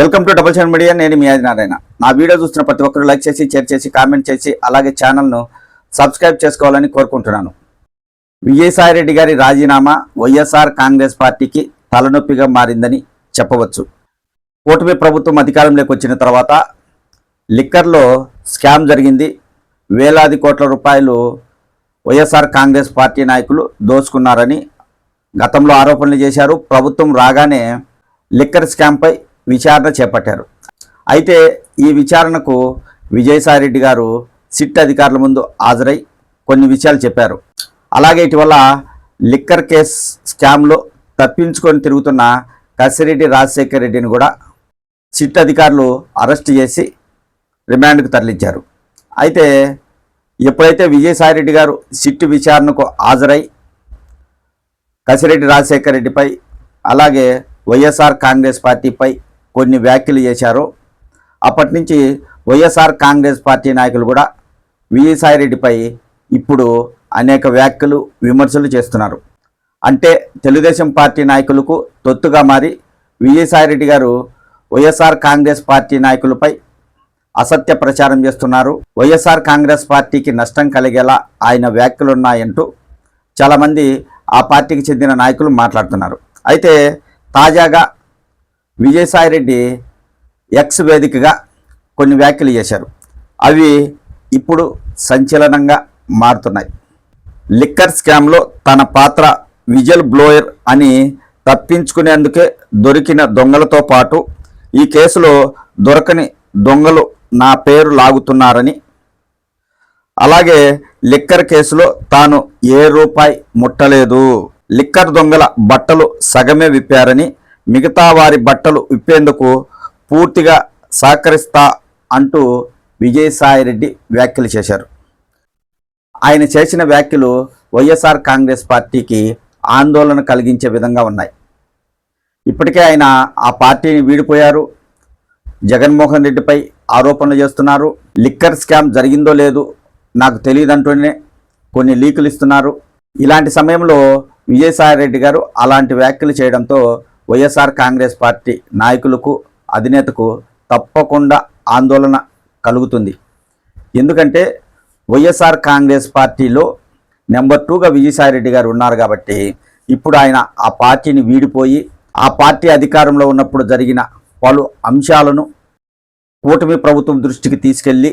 Welcome to double seven media. నేను మీ ఆదినారాయణ. నా video చూస్తున్న ప్రతి ఒక్కరు లైక్ చేసి, షేర్ చేసి, కామెంట్ చేసి, అలాగే ఛానల్ను సబ్స్క్రైబ్ చేసుకోవాలని కోరుకుంటున్నాను. విజయసాయిరెడ్డి గారి రాజీనామా వైఎస్ఆర్ కాంగ్రెస్ పార్టీకి తలనొప్పిగా మారిందని చెప్పవచ్చు. కూటమి ప్రభుత్వం అధికారంలోకి వచ్చిన తర్వాత లిక్కర్లో స్కామ్ జరిగింది. వేలాది కోట్ల రూపాయలు వైఎస్ఆర్ కాంగ్రెస్ పార్టీ నాయకులు దోచుకున్నారని గతంలో ఆరోపణలు చేశారు. ప్రభుత్వం రాగానే లిక్కర్ స్కామ్పై విచారణ చేపట్టారు. అయితే ఈ విచారణకు విజయసాయిరెడ్డి గారు సిట్ అధికారుల ముందు హాజరై కొన్ని విషయాలు చెప్పారు. అలాగే ఇటీవల లిక్కర్ కేస్ స్కామ్లో తప్పించుకొని తిరుగుతున్న కసిరెడ్డి రాజశేఖర్ రెడ్డిని కూడా సిట్ అధికారులు అరెస్ట్ చేసి రిమాండ్కు తరలించారు. అయితే ఎప్పుడైతే విజయసాయిరెడ్డి గారు సిట్ విచారణకు హాజరై కసిరెడ్డి రాజశేఖర్ రెడ్డిపై అలాగే వైఎస్ఆర్ కాంగ్రెస్ పార్టీపై కొన్ని వ్యాఖ్యలు చేశారో అప్పటి నుంచి వైఎస్ఆర్ కాంగ్రెస్ పార్టీ నాయకులు కూడా విజయసాయిరెడ్డిపై ఇప్పుడు అనేక వ్యాఖ్యలు, విమర్శలు చేస్తున్నారు. అంటే తెలుగుదేశం పార్టీ నాయకులకు తొత్తుగా మారి విజయసాయిరెడ్డి గారు వైఎస్ఆర్ కాంగ్రెస్ పార్టీ నాయకులపై అసత్య ప్రచారం చేస్తున్నారు. వైఎస్ఆర్ కాంగ్రెస్ పార్టీకి నష్టం కలిగేలా ఆయన వ్యాఖ్యలున్నాయంటూ చాలామంది ఆ పార్టీకి చెందిన నాయకులు మాట్లాడుతున్నారు. అయితే తాజాగా విజయసాయిరెడ్డి ఎక్స్ వేదికగా కొన్ని వ్యాఖ్యలు చేశారు. అవి ఇప్పుడు సంచలనంగా మారుతున్నాయి. లిక్కర్ స్కామ్లో తన పాత్ర విజిల్ బ్లోయర్ అని తప్పించుకునేందుకే దొరికిన దొంగలతో పాటు ఈ కేసులో దొరకని దొంగలు నా పేరు లాగుతున్నారని, అలాగే లిక్కర్ కేసులో తాను ఏ రూపాయి ముట్టలేదు, లిక్కర్ దొంగల బట్టలు సగమే విప్పారని, మిగతా వారి బట్టలు విప్పేందుకు పూర్తిగా సహకరిస్తా అంటూ విజయసాయిరెడ్డి వ్యాఖ్యలు చేశారు. ఆయన చేసిన వ్యాఖ్యలు వైఎస్ఆర్ కాంగ్రెస్ పార్టీకి ఆందోళన కలిగించే విధంగా ఉన్నాయి. ఇప్పటికే ఆయన ఆ పార్టీని వీడిపోయారు. జగన్మోహన్ రెడ్డిపై ఆరోపణలు చేస్తున్నారు. లిక్కర్ స్కామ్ జరిగిందో లేదు నాకు తెలియదంటూనే కొన్ని లీకులు ఇస్తున్నారు. ఇలాంటి సమయంలో విజయసాయిరెడ్డి గారు అలాంటి వ్యాఖ్యలు చేయడంతో వైఎస్ఆర్ కాంగ్రెస్ పార్టీ నాయకులకు, అధినేతకు తప్పకుండా ఆందోళన కలుగుతుంది. ఎందుకంటే వైఎస్ఆర్ కాంగ్రెస్ పార్టీలో నెంబర్ 2గా విజయసాయిరెడ్డి గారు ఉన్నారు కాబట్టి ఇప్పుడు ఆయన ఆ పార్టీని వీడిపోయి ఆ పార్టీ అధికారంలో ఉన్నప్పుడు జరిగిన పలు అంశాలను కూటమి ప్రభుత్వం దృష్టికి తీసుకెళ్ళి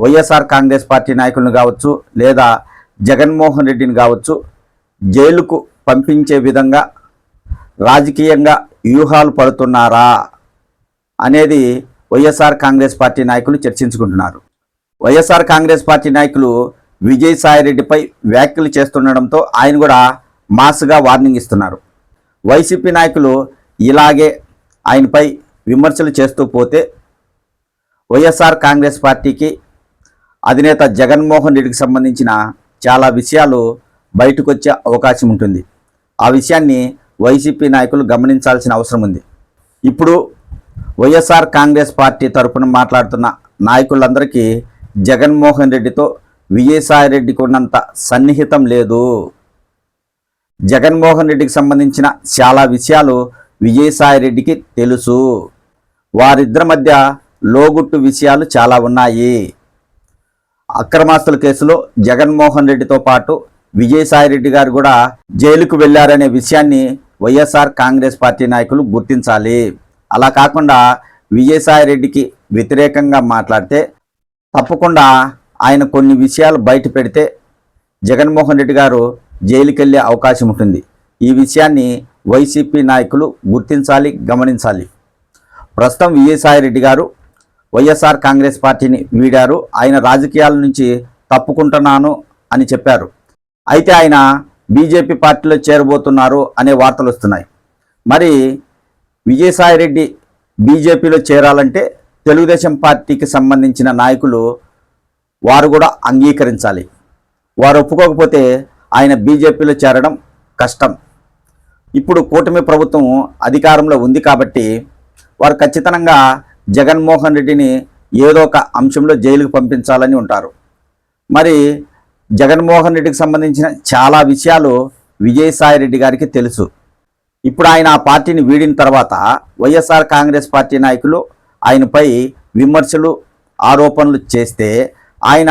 వైఎస్ఆర్ కాంగ్రెస్ పార్టీ నాయకులను కావచ్చు లేదా జగన్మోహన్ రెడ్డిని కావచ్చు జైలుకు పంపించే విధంగా రాజకీయంగా వ్యూహాలు పడుతున్నారా అనేది వైఎస్ఆర్ కాంగ్రెస్ పార్టీ నాయకులు చర్చించుకుంటున్నారు. వైఎస్ఆర్ కాంగ్రెస్ పార్టీ నాయకులు విజయసాయిరెడ్డిపై వ్యాఖ్యలు చేస్తుండడంతో ఆయన కూడా మాస్గా వార్నింగ్ ఇస్తున్నారు. వైసీపీ నాయకులు ఇలాగే ఆయనపై విమర్శలు చేస్తూ పోతే వైఎస్ఆర్ కాంగ్రెస్ పార్టీకి అధినేత జగన్మోహన్ రెడ్డికి సంబంధించిన చాలా విషయాలు బయటకు వచ్చే అవకాశం ఉంటుంది. ఆ విషయాన్ని వైసీపీ నాయకులు గమనించాల్సిన అవసరం ఉంది. ఇప్పుడు వైఎస్ఆర్ కాంగ్రెస్ పార్టీ తరఫున మాట్లాడుతున్న నాయకులందరికీ జగన్మోహన్ రెడ్డితో విజయసాయిరెడ్డికి ఉన్నంత సన్నిహితం లేదు. జగన్మోహన్ రెడ్డికి సంబంధించిన చాలా విషయాలు విజయసాయిరెడ్డికి తెలుసు. వారిద్దరి మధ్య లోగుట్టు విషయాలు చాలా ఉన్నాయి. అక్రమాస్తుల కేసులో జగన్మోహన్ రెడ్డితో పాటు విజయసాయిరెడ్డి గారు కూడా జైలుకు వెళ్లారనే విషయాన్ని వైఎస్ఆర్ కాంగ్రెస్ పార్టీ నాయకులు గుర్తించాలి. అలా కాకుండా విజయసాయిరెడ్డికి వ్యతిరేకంగా మాట్లాడితే తప్పకుండా ఆయన కొన్ని విషయాలు బయట పెడితే జగన్మోహన్ రెడ్డి గారు జైలుకి వెళ్ళే అవకాశం ఉంటుంది. ఈ విషయాన్ని వైసీపీ నాయకులు గుర్తించాలి, గమనించాలి. ప్రస్తుతం విజయసాయిరెడ్డి గారు వైఎస్ఆర్ కాంగ్రెస్ పార్టీని వీడారు. ఆయన రాజకీయాల నుంచి తప్పుకుంటున్నాను అని చెప్పారు. అయితే ఆయన బీజేపీ పార్టీలో చేరబోతున్నారు అనే వార్తలు వస్తున్నాయి. మరి విజయసాయిరెడ్డి బీజేపీలో చేరాలంటే తెలుగుదేశం పార్టీకి సంబంధించిన నాయకులు వారు కూడా అంగీకరించాలి. వారు ఒప్పుకోకపోతే ఆయన బీజేపీలో చేరడం కష్టం. ఇప్పుడు కూటమి ప్రభుత్వం అధికారంలో ఉంది కాబట్టి వారు ఖచ్చితంగా జగన్మోహన్ రెడ్డిని ఏదో ఒక అంశంలో జైలుకు పంపించాలని ఉంటారు. మరి జగన్మోహన్ రెడ్డికి సంబంధించిన చాలా విషయాలు విజయసాయిరెడ్డి గారికి తెలుసు. ఇప్పుడు ఆయన ఆ పార్టీని వీడిన తర్వాత వైఎస్ఆర్ కాంగ్రెస్ పార్టీ నాయకులు ఆయనపై విమర్శలు ఆరోపణలు చేస్తే ఆయన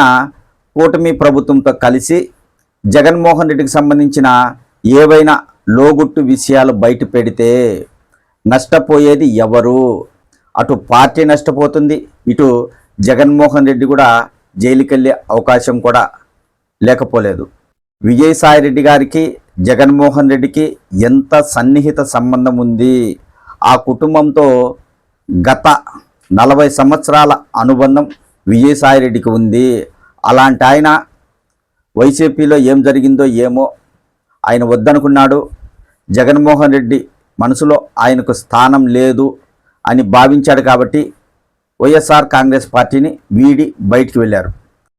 కూటమి ప్రభుత్వంతో కలిసి జగన్మోహన్ రెడ్డికి సంబంధించిన ఏవైనా లోగుట్టు విషయాలు బయట పెడితే నష్టపోయేది ఎవరు? అటు పార్టీ నష్టపోతుంది, ఇటు జగన్మోహన్ రెడ్డి కూడా జైలుకి వెళ్ళే అవకాశం కూడా లేకపోలేదు. విజయసాయిరెడ్డి గారికి జగన్మోహన్ రెడ్డికి ఎంత సన్నిహిత సంబంధం ఉంది. ఆ కుటుంబంతో గత 40 సంవత్సరాల అనుబంధం విజయసాయిరెడ్డికి ఉంది. అలాంటి ఆయన వైసీపీలో ఏం జరిగిందో ఏమో ఆయన వద్దనుకున్నాడు. జగన్మోహన్ రెడ్డి మనసులో ఆయనకు స్థానం లేదు అని భావించాడు కాబట్టి వైఎస్ఆర్ కాంగ్రెస్ పార్టీని వీడి బయటికి వెళ్ళారు.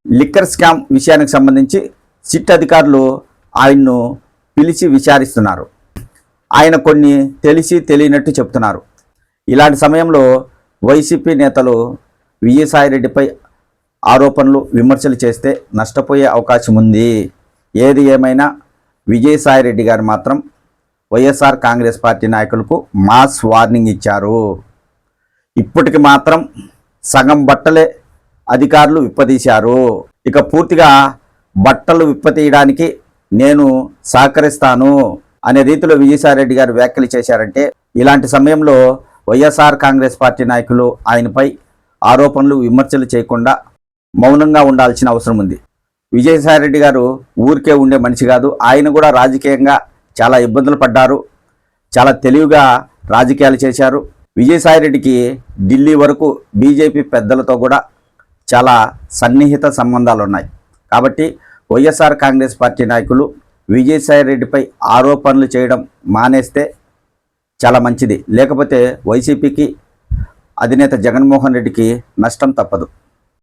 లిక్కర్ స్కామ్ విషయానికి సంబంధించి సిట్ అధికారులు ఆయన్ను పిలిచి విచారిస్తున్నారు. ఆయన కొన్ని తెలిసి తెలియనట్టు చెప్తున్నారు. ఇలాంటి సమయంలో వైసీపీ నేతలు విజయసాయిరెడ్డిపై ఆరోపణలు విమర్శలు చేస్తే నష్టపోయే అవకాశం ఉంది. ఏది ఏమైనా విజయసాయిరెడ్డి గారు మాత్రం వైఎస్ఆర్ కాంగ్రెస్ పార్టీ నాయకులకు మాస్ వార్నింగ్ ఇచ్చారు. ఇప్పటికి మాత్రం సగం బట్టలే అధికారులు విప్పదీశారు. ఇక పూర్తిగా బట్టలు విప్పతీయడానికి నేను సహకరిస్తాను అనే రీతిలో విజయసాయిరెడ్డి గారు వ్యాఖ్యలు చేశారంటే, ఇలాంటి సమయంలో వైఎస్ఆర్ కాంగ్రెస్ పార్టీ నాయకులు ఆయనపై ఆరోపణలు విమర్శలు చేయకుండా మౌనంగా ఉండాల్సిన అవసరం ఉంది. విజయసాయిరెడ్డి గారు ఊరికే ఉండే మనిషి కాదు. ఆయన కూడా రాజకీయంగా చాలా ఇబ్బందులు పడ్డారు. చాలా తెలివిగా రాజకీయాలు చేశారు. విజయసాయిరెడ్డికి ఢిల్లీ వరకు బీజేపీ పెద్దలతో కూడా చాలా సన్నిహిత సంబంధాలు ఉన్నాయి. కాబట్టి వైఎస్ఆర్ కాంగ్రెస్ పార్టీ నాయకులు విజయసాయిరెడ్డిపై ఆరోపణలు చేయడం మానేస్తే చాలా మంచిది. లేకపోతే వైసీపీకి అధినేత జగన్మోహన్ రెడ్డికి నష్టం తప్పదు.